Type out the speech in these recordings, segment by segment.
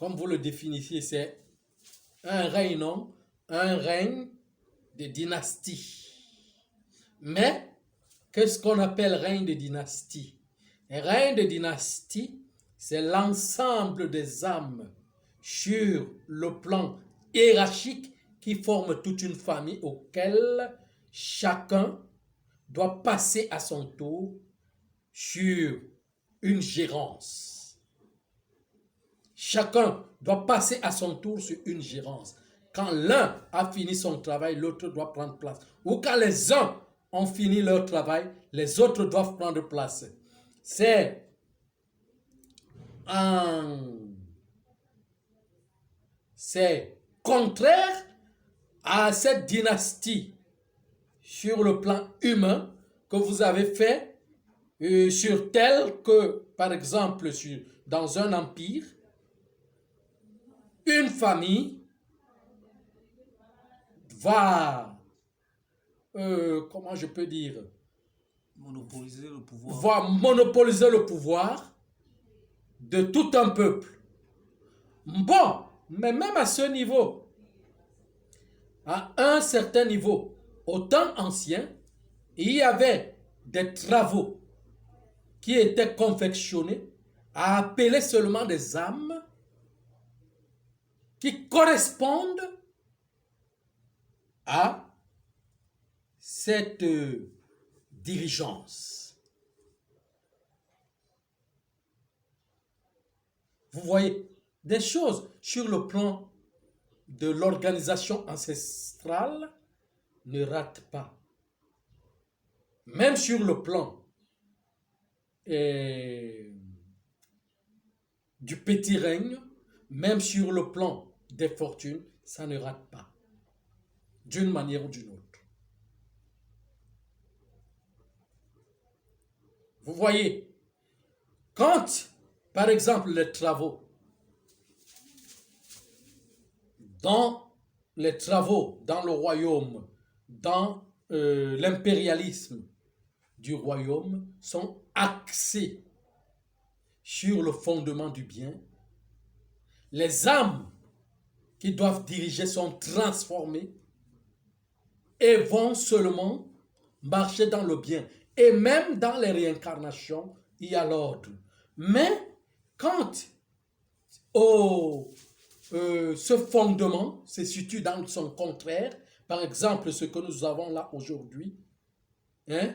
comme vous le définissez, c'est un règne, non? Un règne de dynastie. Mais, qu'est-ce qu'on appelle règne de dynastie? Un règne de dynastie, c'est l'ensemble des âmes sur le plan hiérarchique qui forment toute une famille auquel chacun doit passer à son tour sur une gérance. Chacun doit passer à son tour sur une gérance. Quand l'un a fini son travail, l'autre doit prendre place. Ou quand les uns ont fini leur travail, les autres doivent prendre place. C'est contraire à cette dynastie sur le plan humain que vous avez fait sur tel que, par exemple, dans un empire, une famille va, comment je peux dire, monopoliser le pouvoir. va monopoliser le pouvoir de tout un peuple. Bon, mais même à ce niveau, à un certain niveau, au temps ancien, il y avait des travaux qui étaient confectionnés à appeler seulement des âmes qui correspondent à cette dirigeance. Vous voyez, des choses sur le plan de l'organisation ancestrale ne ratent pas. Même sur le plan du petit règne, même sur le plan des fortunes, ça ne rate pas, d'une manière ou d'une autre. Vous voyez, quand, par exemple, les travaux dans le royaume, dans l'impérialisme du royaume sont axés sur le fondement du bien, les âmes qui doivent diriger sont transformées et vont seulement marcher dans le bien. Et même dans les réincarnations, il y a l'ordre. Mais quand ce fondement se situe dans son contraire, par exemple ce que nous avons là aujourd'hui, hein,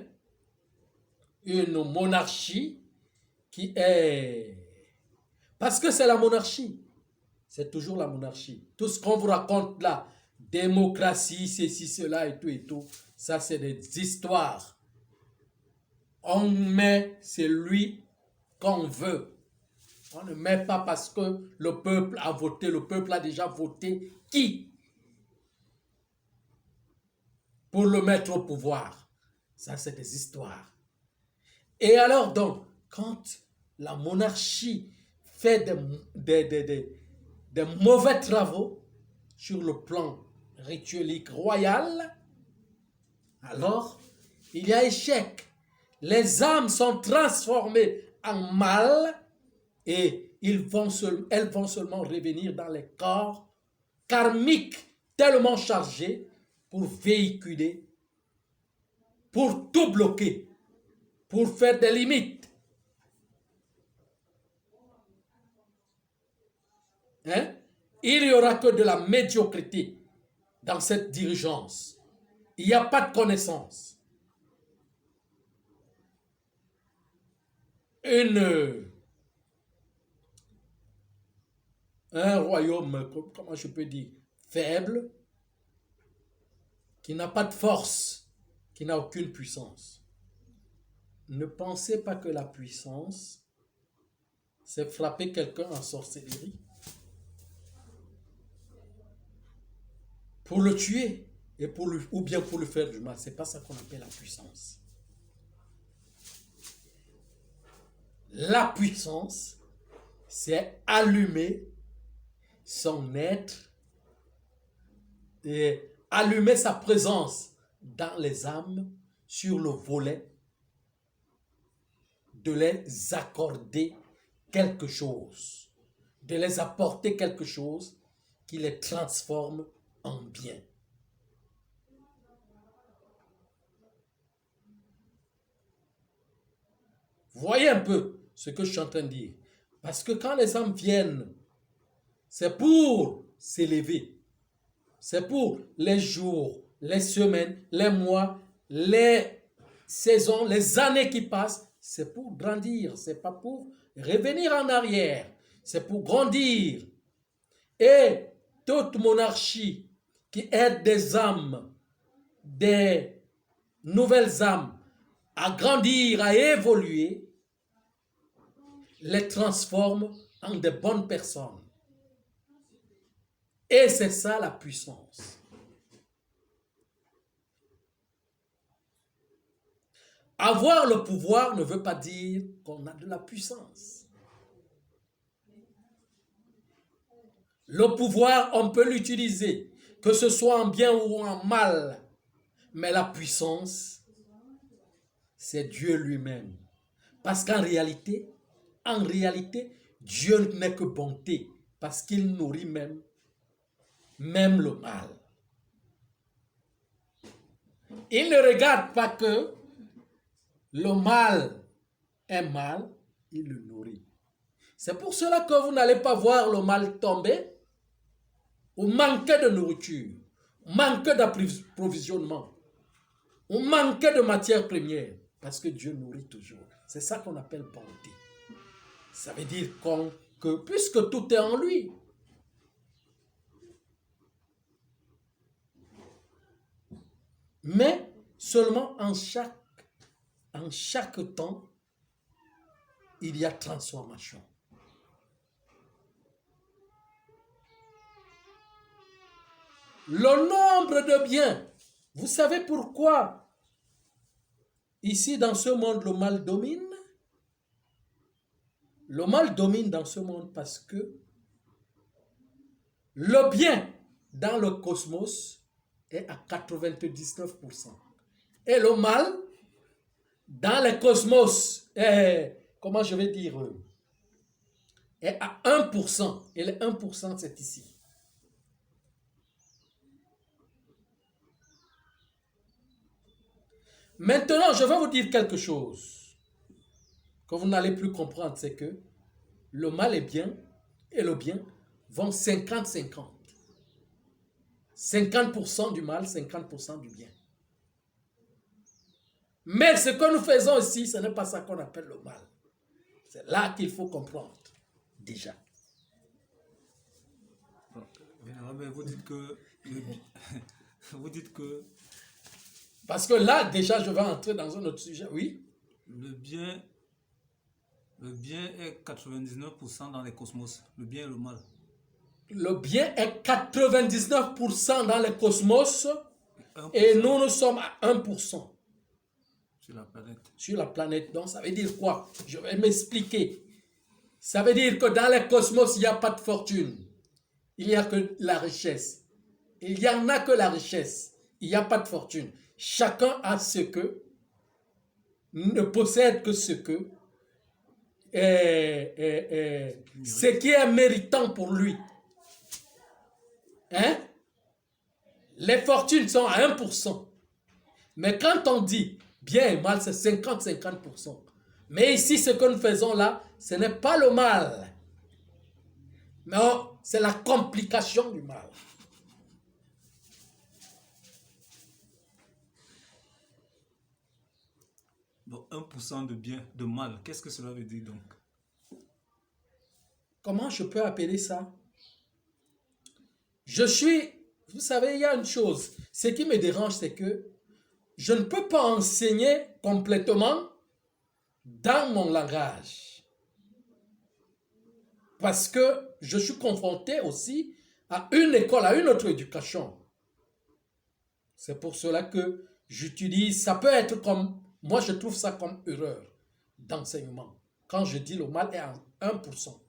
une monarchie qui est... Parce que c'est la monarchie. C'est toujours la monarchie. Tout ce qu'on vous raconte là, démocratie, ceci, cela et tout, ça c'est des histoires. On met celui qu'on veut. On ne met pas parce que le peuple a voté. Le peuple a déjà voté qui? Pour le mettre au pouvoir. Ça c'est des histoires. Et alors donc, quand la monarchie fait des mauvais travaux sur le plan rituelique royal, alors il y a échec. Les âmes sont transformées en mal et elles vont seulement revenir dans les corps karmiques tellement chargés pour véhiculer, pour tout bloquer, pour faire des limites. Hein? Il n'y aura que de la médiocrité dans cette dirigeance. Il n'y a pas de connaissance. Un royaume, comment je peux dire, faible, qui n'a pas de force, qui n'a aucune puissance. Ne pensez pas que la puissance, c'est frapper quelqu'un en sorcellerie pour le tuer et ou bien pour lui faire du mal. C'est pas ça qu'on appelle la puissance. La puissance, c'est allumer son être et allumer sa présence dans les âmes sur le volet de les accorder quelque chose, de les apporter quelque chose qui les transforme en bien. Vous voyez un peu ce que je suis en train de dire. Parce que quand les hommes viennent, c'est pour s'élever. C'est pour les jours, les semaines, les mois, les saisons, les années qui passent. C'est pour grandir. C'est pas pour revenir en arrière. C'est pour grandir. Et toute monarchie qui aide des âmes, des nouvelles âmes à grandir, à évoluer, les transforme en de bonnes personnes. Et c'est ça la puissance. Avoir le pouvoir ne veut pas dire qu'on a de la puissance. Le pouvoir, on peut l'utiliser, que ce soit en bien ou en mal. Mais la puissance, c'est Dieu lui-même. Parce qu'en réalité, Dieu n'est que bonté. Parce qu'il nourrit même le mal. Il ne regarde pas que le mal est mal, il le nourrit. C'est pour cela que vous n'allez pas voir le mal tomber ou manquer de nourriture, manquer d'approvisionnement, ou manquer de matières premières, parce que Dieu nourrit toujours. C'est ça qu'on appelle bonté. Ça veut dire que puisque tout est en lui, mais seulement en chaque temps, il y a transformation. Le nombre de biens. Vous savez pourquoi ici dans ce monde le mal domine? Le mal domine dans ce monde parce que le bien dans le cosmos est à 99%. Et le mal dans le cosmos est, comment je vais dire, est à 1%. Et le 1% c'est ici. Maintenant, je vais vous dire quelque chose que vous n'allez plus comprendre, c'est que le mal et le bien vont 50-50. 50% du mal, 50% du bien. Mais ce que nous faisons ici, ce n'est pas ça qu'on appelle le mal. C'est là qu'il faut comprendre, déjà. Mais vous dites que... vous dites que... Parce que là, déjà, je vais entrer dans un autre sujet, oui. Le bien est 99% dans les cosmos. Le bien et le mal. Le bien est 99% dans le cosmos 1%. Et nous sommes à 1%. Sur la planète. Sur la planète. Donc, ça veut dire quoi? Je vais m'expliquer. Ça veut dire que dans le cosmos, il n'y a pas de fortune. Il n'y a que la richesse. Il n'y en a que la richesse. Il n'y a pas de fortune. Chacun a ce que, ne possède que ce que, ce qui est méritant pour lui. Hein? Les fortunes sont à 1%. Mais quand on dit bien et mal, c'est 50-50%. Mais ici, ce que nous faisons là, ce n'est pas le mal. Mais c'est la complication du mal. Donc 1% de bien, de mal, qu'est-ce que cela veut dire donc? Comment je peux appeler ça? Vous savez, il y a une chose. Ce qui me dérange, c'est que je ne peux pas enseigner complètement dans mon langage. Parce que je suis confronté aussi à une école, à une autre éducation. C'est pour cela que j'utilise, ça peut être comme, moi je trouve ça comme erreur d'enseignement. Quand je dis le mal est à 1%.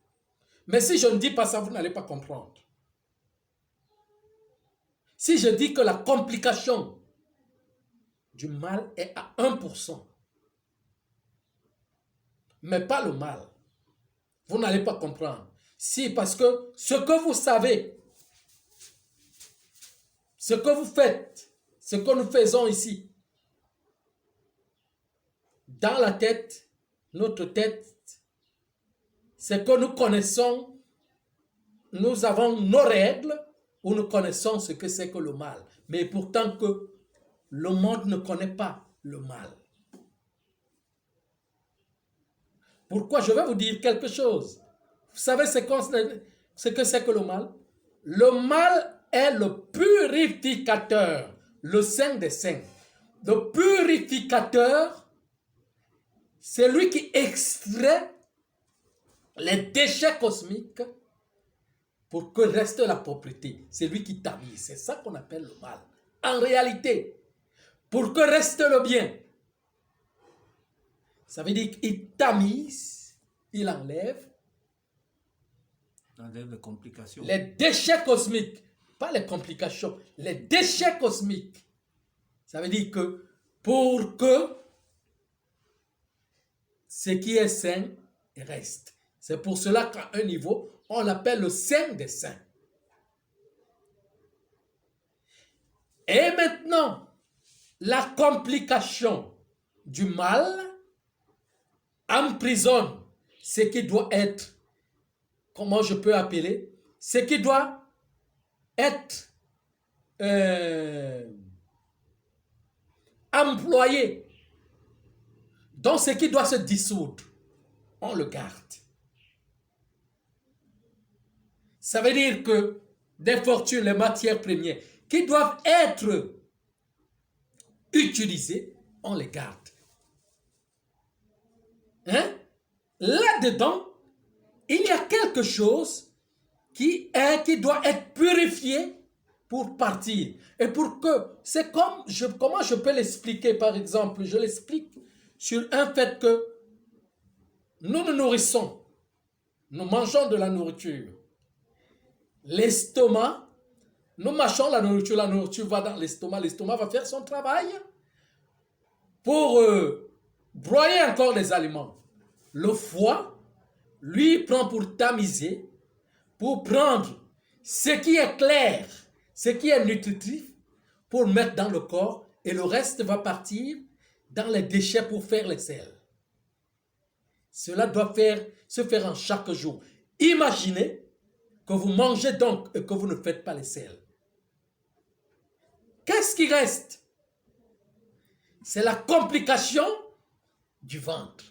Mais si je ne dis pas ça, vous n'allez pas comprendre. Si je dis que la complication du mal est à 1%, mais pas le mal, vous n'allez pas comprendre. Si, parce que ce que vous savez, ce que vous faites, ce que nous faisons ici, dans la tête, notre tête, c'est que nous connaissons, nous avons nos règles où nous connaissons ce que c'est que le mal. Mais pourtant que le monde ne connaît pas le mal. Pourquoi? Je vais vous dire quelque chose. Vous savez ce que c'est que le mal? Le mal est le purificateur, le Saint des Saints. Le purificateur, c'est lui qui extrait les déchets cosmiques pour que reste la propriété. C'est lui qui tamise. C'est ça qu'on appelle le mal. En réalité, pour que reste le bien, ça veut dire qu'il tamise, il enlève les complications. Les déchets cosmiques, pas les complications, les déchets cosmiques. Ça veut dire que pour que ce qui est saint reste. C'est pour cela qu'à un niveau, on l'appelle le Saint des Saints. Et maintenant, la complication du mal emprisonne ce qui doit être, comment je peux appeler, ce qui doit être employé, donc ce qui doit se dissoudre, on le garde. Ça veut dire que des fortunes, les matières premières, qui doivent être utilisées, on les garde. Hein? Là-dedans, il y a quelque chose qui doit être purifié pour partir. Et pour que, c'est comme, comment je peux l'expliquer par exemple? Je l'explique sur un fait que nous nous nourrissons, nous mangeons de la nourriture. L'estomac, nous mâchons la nourriture va dans l'estomac va faire son travail pour broyer encore les aliments. Le foie, lui, prend pour tamiser, pour prendre ce qui est clair, ce qui est nutritif, pour mettre dans le corps, et le reste va partir dans les déchets pour faire les sels. Cela doit se faire en chaque jour. Imaginez que vous mangez donc et que vous ne faites pas les sels. Qu'est-ce qui reste? C'est la complication du ventre.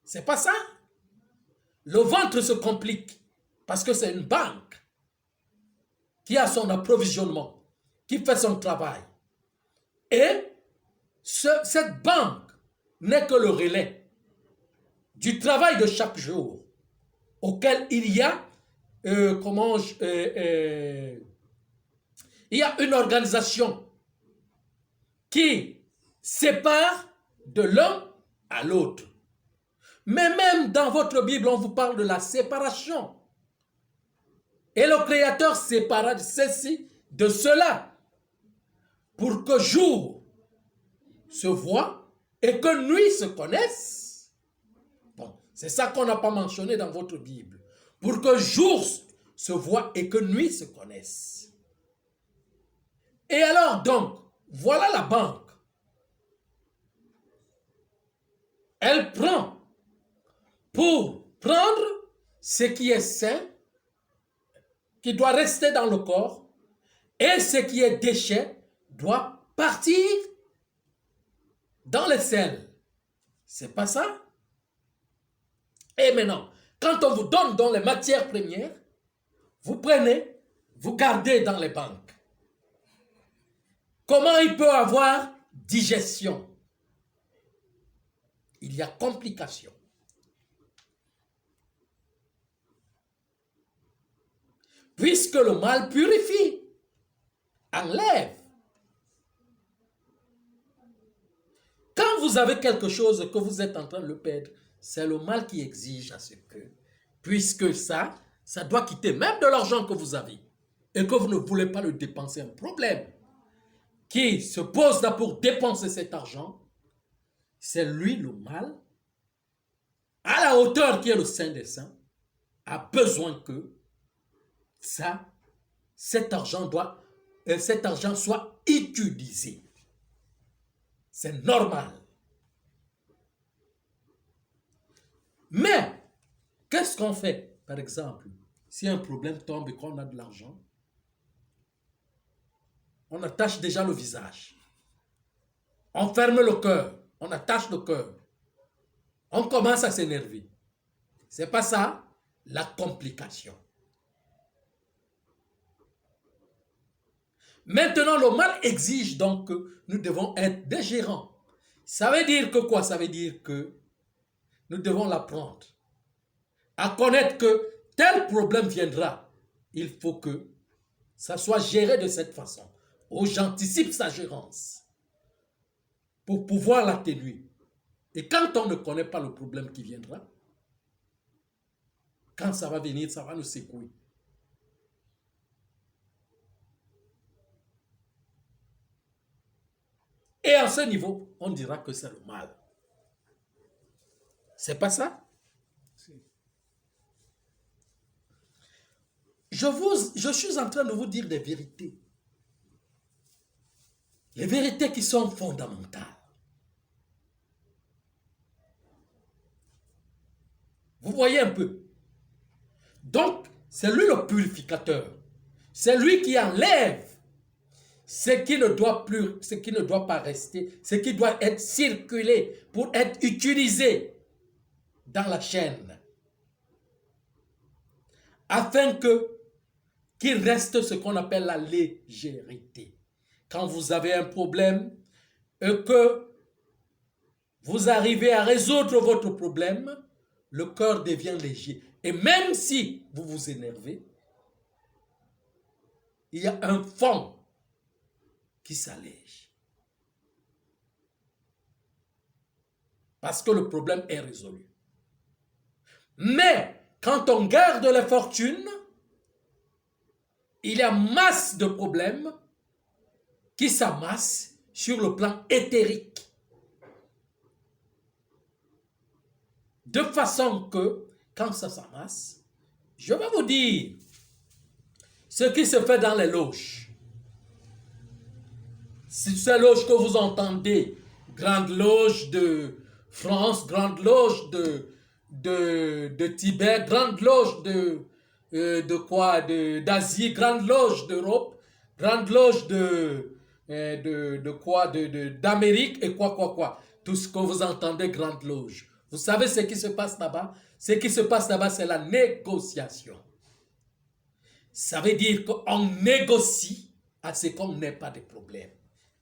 C'est pas ça? Le ventre se complique parce que c'est une banque qui a son approvisionnement, qui fait son travail. Et cette banque n'est que le relais du travail de chaque jour auquel il y a il y a une organisation qui sépare de l'un à l'autre. Mais même dans votre Bible, on vous parle de la séparation. Et le Créateur sépara ceci de cela pour que jour se voit et que nuit se connaisse. Bon, c'est ça qu'on n'a pas mentionné dans votre Bible. Pour que jour se voit et que nuit se connaisse. Et alors donc, voilà la banque. Elle prend pour prendre ce qui est sain, qui doit rester dans le corps, et ce qui est déchet doit partir dans les selles. C'est pas ça? Et maintenant, quand on vous donne dans les matières premières, vous prenez, vous gardez dans les banques. Comment il peut avoir digestion? Il y a complication. Puisque le mal purifie, enlève. Quand vous avez quelque chose que vous êtes en train de le perdre, c'est le mal qui exige à ce que, puisque ça doit quitter même de l'argent que vous avez et que vous ne voulez pas le dépenser. Un problème qui se pose là pour dépenser cet argent, c'est lui le mal, à la hauteur qui est le Saint des Saints, a besoin que cet argent soit utilisé. C'est normal. Mais, qu'est-ce qu'on fait? Par exemple, si un problème tombe et qu'on a de l'argent, on attache déjà le visage. On ferme le cœur. On attache le cœur. On commence à s'énerver. C'est pas ça la complication. Maintenant, le mal exige donc que nous devons être des gérants. Ça veut dire que quoi? Ça veut dire que nous devons l'apprendre à connaître que tel problème viendra. Il faut que ça soit géré de cette façon. Ou j'anticipe sa gérance pour pouvoir l'atténuer. Et quand on ne connaît pas le problème qui viendra, quand ça va venir, ça va nous secouer. Et à ce niveau, on dira que c'est le mal. C'est pas ça? Je suis en train de vous dire des vérités. Les vérités qui sont fondamentales. Vous voyez un peu? Donc, c'est lui le purificateur. C'est lui qui enlève ce qui ne doit plus, ce qui ne doit pas rester, ce qui doit être circulé pour être utilisé dans la chaîne. Afin qu'il reste ce qu'on appelle la légèreté. Quand vous avez un problème et que vous arrivez à résoudre votre problème, le cœur devient léger. Et même si vous vous énervez, il y a un fond qui s'allège. Parce que le problème est résolu. Mais quand on garde les fortunes, il y a masse de problèmes qui s'amassent sur le plan éthérique. De façon que, quand ça s'amasse, je vais vous dire ce qui se fait dans les loges. Ces loges que vous entendez, grande loge de France, grande loge de Tibet, grande loge d'Asie, grande loge d'Europe, grande loge d'Amérique et quoi. Tout ce que vous entendez, grande loge. Vous savez ce qui se passe là-bas? Ce qui se passe là-bas, c'est la négociation. Ça veut dire qu'on négocie à ce qu'on n'ait pas de problème.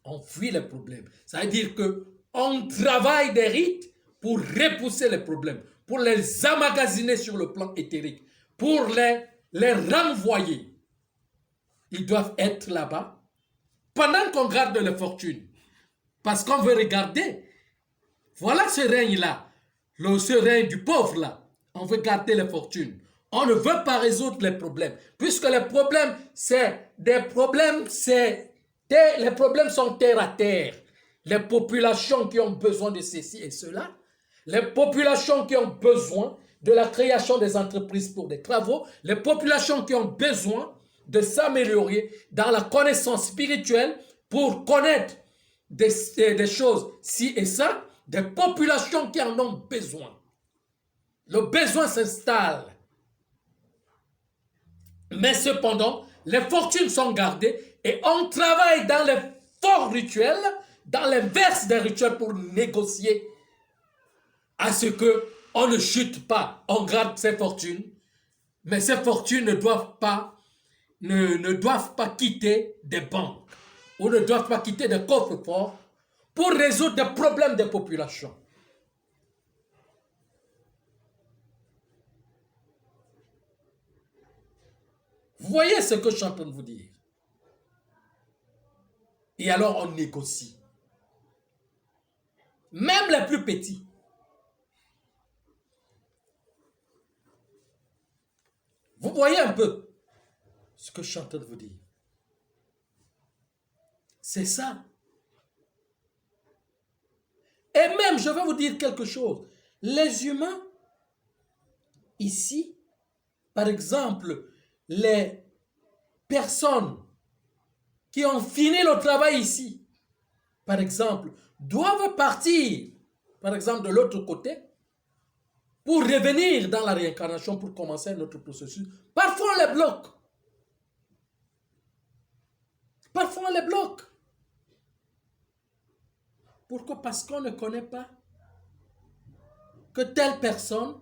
On fuit les problèmes. Ça veut dire qu'on travaille des rites pour repousser les problèmes, pour les emmagasiner sur le plan éthérique, pour les renvoyer. Ils doivent être là-bas pendant qu'on garde les fortunes. Parce qu'on veut regarder. Voilà ce règne-là. Ce règne du pauvre-là. On veut garder les fortunes. On ne veut pas résoudre les problèmes. Puisque les problèmes, les problèmes sont terre à terre. Les populations qui ont besoin de ceci et cela. Les populations qui ont besoin de la création des entreprises pour des travaux. Les populations qui ont besoin de s'améliorer dans la connaissance spirituelle pour connaître des choses ci et ça. Des populations qui en ont besoin. Le besoin s'installe. Mais cependant, les fortunes sont gardées et on travaille dans les forts rituels, dans l'inverse des rituels pour négocier à ce qu'on ne chute pas. On garde ces fortunes, mais ces fortunes ne doivent pas quitter des banques ou ne doivent pas quitter des coffres forts pour résoudre des problèmes des populations. Vous voyez ce que je suis en train de vous dire? Et alors on négocie. Même les plus petits. Vous voyez un peu ce que je suis en train de vous dire? C'est ça. Et même, je vais vous dire quelque chose. Les humains, ici, par exemple, les personnes qui ont fini le travail ici, par exemple, doivent partir, par exemple, de l'autre côté, pour revenir dans la réincarnation, pour commencer notre processus. Parfois, on les bloque. Parfois, on les bloque. Pourquoi? Parce qu'on ne connaît pas que telle personne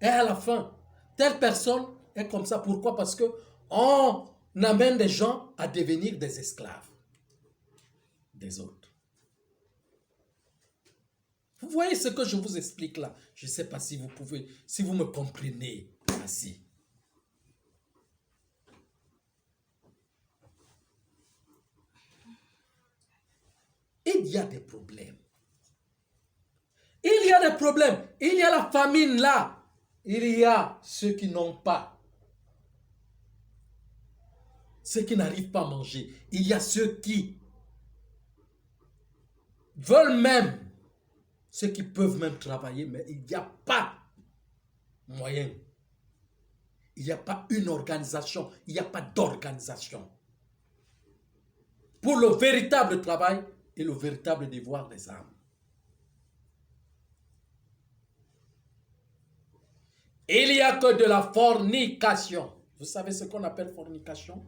est à la fin. Telle personne est comme ça. Pourquoi? Parce que on amène des gens à devenir des esclaves des autres. Vous voyez ce que je vous explique là? Je ne sais pas si vous pouvez, si vous me comprenez ainsi. Il y a des problèmes. Il y a des problèmes. Il y a la famine là. Il y a ceux qui n'ont pas. Ceux qui n'arrivent pas à manger. Il y a ceux qui veulent même. Ceux qui peuvent même travailler, mais il n'y a pas moyen. Il n'y a pas une organisation. Il n'y a pas d'organisation. Pour le véritable travail et le véritable devoir des âmes. Il n'y a que de la fornication. Vous savez ce qu'on appelle fornication?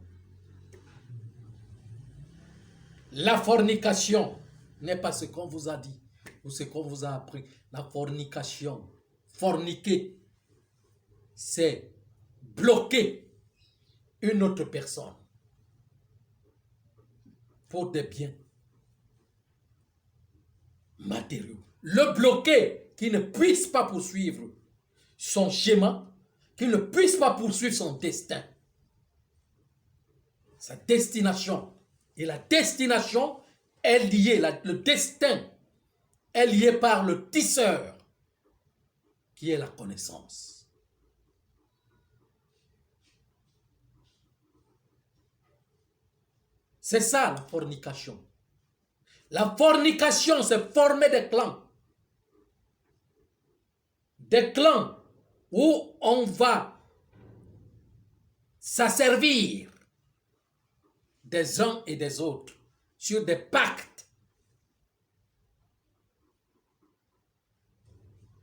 La fornication n'est pas ce qu'on vous a dit ou ce qu'on vous a appris. La fornication, forniquer, c'est bloquer une autre personne pour des biens matériaux. Le bloquer, qui ne puisse pas poursuivre son schéma, qui ne puisse pas poursuivre son destin, sa destination. Et la destination est liée, le destin est lié par le tisseur, qui est la connaissance. C'est ça la fornication. La fornication, c'est former des clans. Des clans où on va s'asservir des uns et des autres sur des pactes.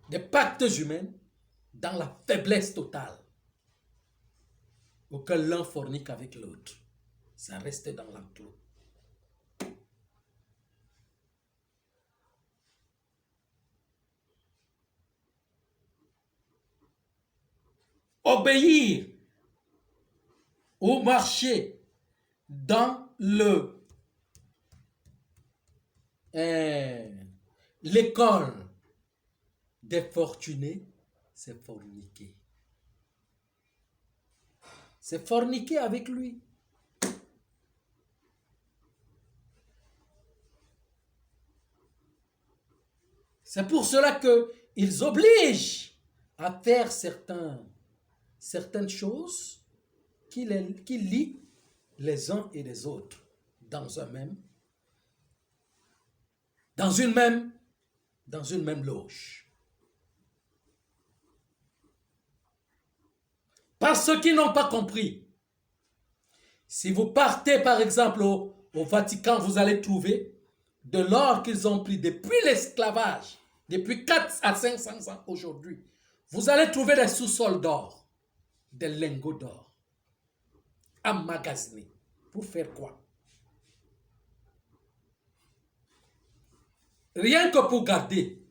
Des pactes humains dans la faiblesse totale. Auquel l'un fornique avec l'autre. Ça reste dans l'enclos. Obéir ou marcher dans l'école des fortunés, c'est forniquer. C'est forniquer avec lui. C'est pour cela qu'ils obligent à faire certaines choses qui lient les uns et les autres dans une même loge. Parce qu'ils n'ont pas compris. Si vous partez par exemple au Vatican, vous allez trouver de l'or qu'ils ont pris depuis l'esclavage, depuis 4 à 500 ans aujourd'hui. Vous allez trouver des sous-sols d'or, des lingots d'or, emmagasinés. Pour faire quoi? Rien que pour garder,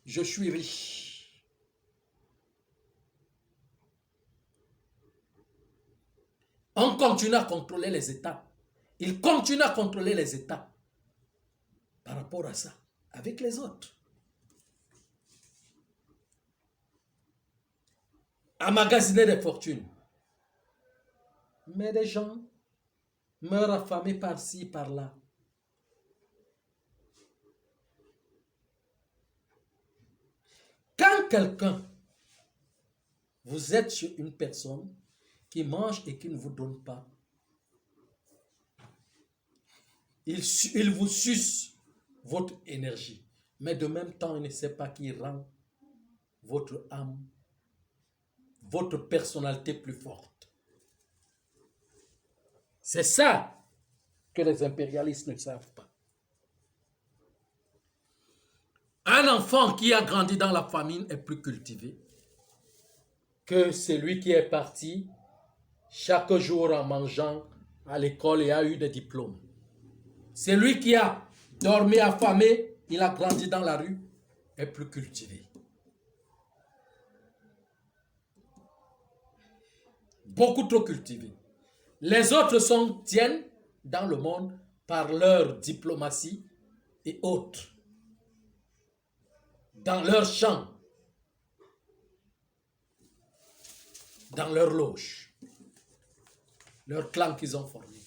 je suis riche. On continue à contrôler les États. Ils continuent à contrôler les États par rapport à ça, avec les autres. À magasiner des fortunes. Mais des gens meurent affamés par-ci, par-là. Quand quelqu'un, vous êtes sur une personne qui mange et qui ne vous donne pas, il vous suce votre énergie. Mais de même temps, il ne sait pas qui rend votre âme votre personnalité plus forte. C'est ça que les impérialistes ne savent pas. Un enfant qui a grandi dans la famine est plus cultivé que celui qui est parti chaque jour en mangeant à l'école et a eu des diplômes. Celui qui a dormi affamé, il a grandi dans la rue, est plus cultivé. Beaucoup trop cultivé. Les autres tiennent dans le monde par leur diplomatie et autres, dans leur champ, dans leur loge, leur clan qu'ils ont formé.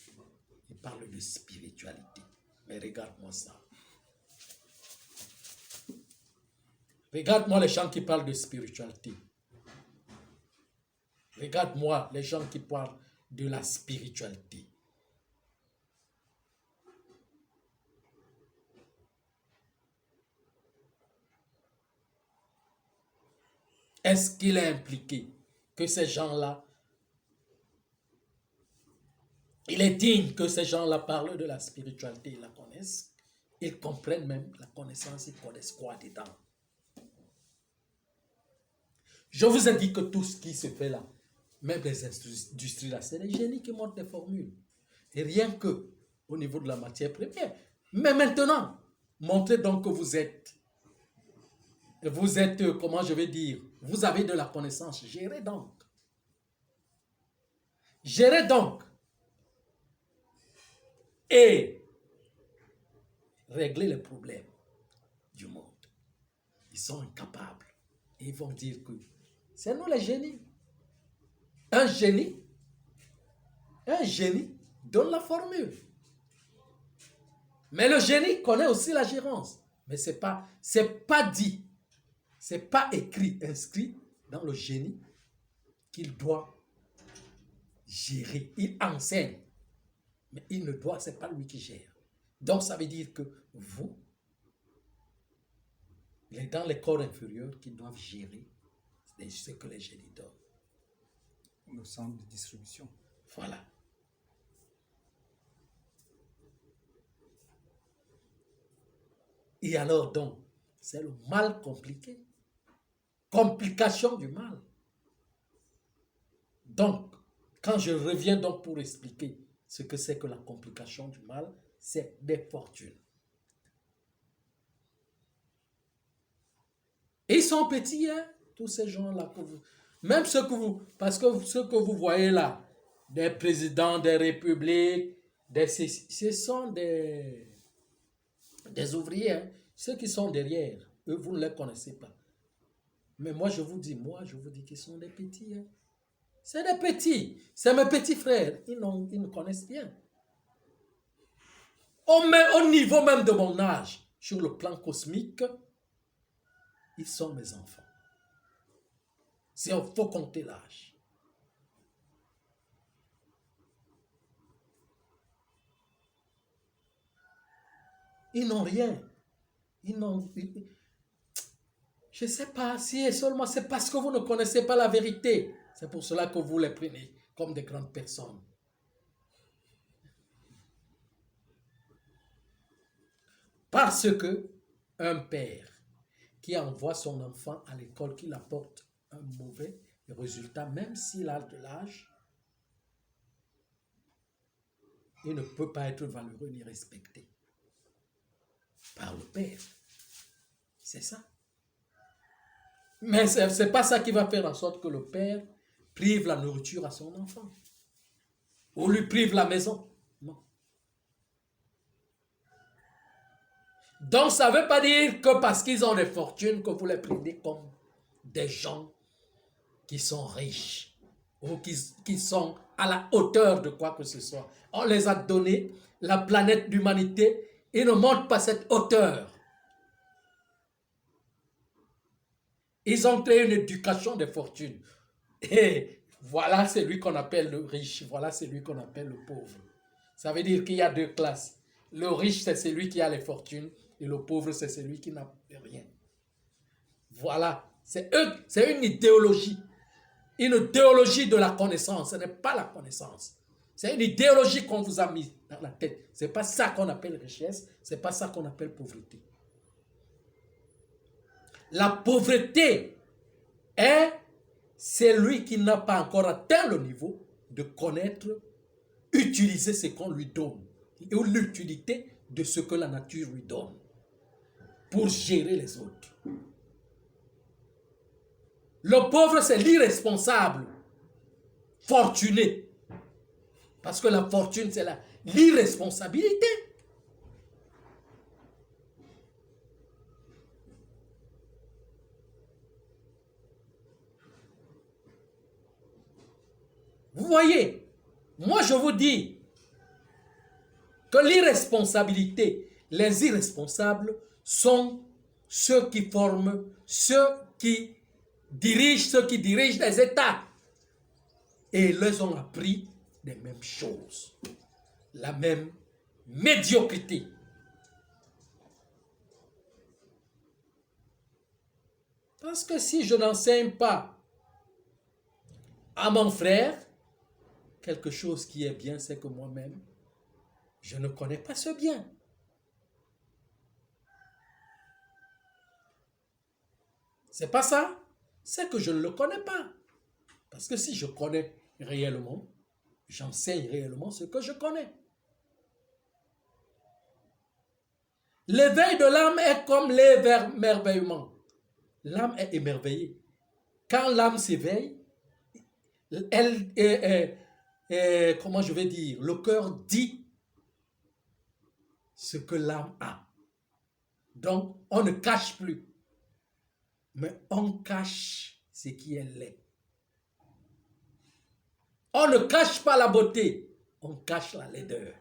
Ils parlent de spiritualité. Mais regarde-moi ça. Regarde-moi les gens qui parlent de spiritualité. Regarde-moi les gens qui parlent de la spiritualité. Est-ce qu'il est impliqué que ces gens-là, il est digne que ces gens-là parlent de la spiritualité, ils la connaissent, ils comprennent même la connaissance, ils connaissent quoi dedans. Je vous ai dit que tout ce qui se fait là, même les industries là, c'est les génies qui montent des formules. Et rien que au niveau de la matière première. Mais maintenant, montrez donc que vous êtes, comment je vais dire, vous avez de la connaissance. Gérez donc. Gérez donc. Et réglez les problèmes du monde. Ils sont incapables. Et ils vont dire que c'est nous les génies. Un génie donne la formule. Mais le génie connaît aussi la gérance. Mais c'est pas dit, c'est pas inscrit dans le génie qu'il doit gérer. Il enseigne, mais il ne doit, c'est pas lui qui gère. Donc ça veut dire que vous, dans les corps inférieurs qui doivent gérer ce que les génies donnent. Le centre de distribution. Voilà. Et alors donc, c'est le mal compliqué. Complication du mal. Donc, quand je reviens donc pour expliquer ce que c'est que la complication du mal, c'est des fortunes. Et ils sont petits, hein, tous ces gens-là. Même ceux que vous... Parce que ceux que vous voyez là, des présidents des républiques, ce sont des ouvriers, hein, ceux qui sont derrière, eux, vous ne les connaissez pas. Mais moi, je vous dis qu'ils sont des petits. Hein. C'est des petits. C'est mes petits frères. Ils ne connaissent rien. Au niveau même de mon âge, sur le plan cosmique, ils sont mes enfants. Il faut compter l'âge. Ils n'ont rien. Je ne sais pas si seulement c'est parce que vous ne connaissez pas la vérité. C'est pour cela que vous les prenez comme des grandes personnes. Parce que un père qui envoie son enfant à l'école, qui apporte un mauvais résultat, même s'il a de l'âge, il ne peut pas être valeureux ni respecté par le père. C'est ça. Mais ce n'est pas ça qui va faire en sorte que le père prive la nourriture à son enfant. Ou lui prive la maison. Non. Donc ça ne veut pas dire que parce qu'ils ont des fortunes que vous les prenez comme des gens qui sont riches ou qui sont à la hauteur de quoi que ce soit. On les a donné la planète d'humanité. Ils ne montrent pas cette hauteur. Ils ont créé une éducation des fortunes. Et voilà celui qu'on appelle le riche. Voilà celui qu'on appelle le pauvre. Ça veut dire qu'il y a deux classes. Le riche, c'est celui qui a les fortunes. Et le pauvre, c'est celui qui n'a rien. Voilà. C'est une idéologie. une théologie de la connaissance. Ce n'est pas la connaissance. C'est une idéologie qu'on vous a mise dans la tête. Ce n'est pas ça qu'on appelle richesse. Ce n'est pas ça qu'on appelle pauvreté. La pauvreté est celui qui n'a pas encore atteint le niveau de connaître, utiliser ce qu'on lui donne ou l'utilité de ce que la nature lui donne pour gérer les autres. Le pauvre, c'est l'irresponsable, fortuné. Parce que la fortune, c'est l'irresponsabilité. Vous voyez, moi je vous dis que l'irresponsabilité, les irresponsables sont ceux qui forment, ceux qui dirigent les États. Et ils leur ont appris les mêmes choses, la même médiocrité. Parce que si je n'enseigne pas à mon frère quelque chose qui est bien, c'est que moi-même, je ne connais pas ce bien. C'est pas ça, c'est que je ne le connais pas. Parce que si je connais réellement, j'enseigne réellement ce que je connais. L'éveil de l'âme est comme l'émerveillement. L'âme est émerveillée. Quand l'âme s'éveille, comment je vais dire, le cœur dit ce que l'âme a. Donc, on ne cache plus, mais on cache ce qui est laid. On ne cache pas la beauté, on cache la laideur.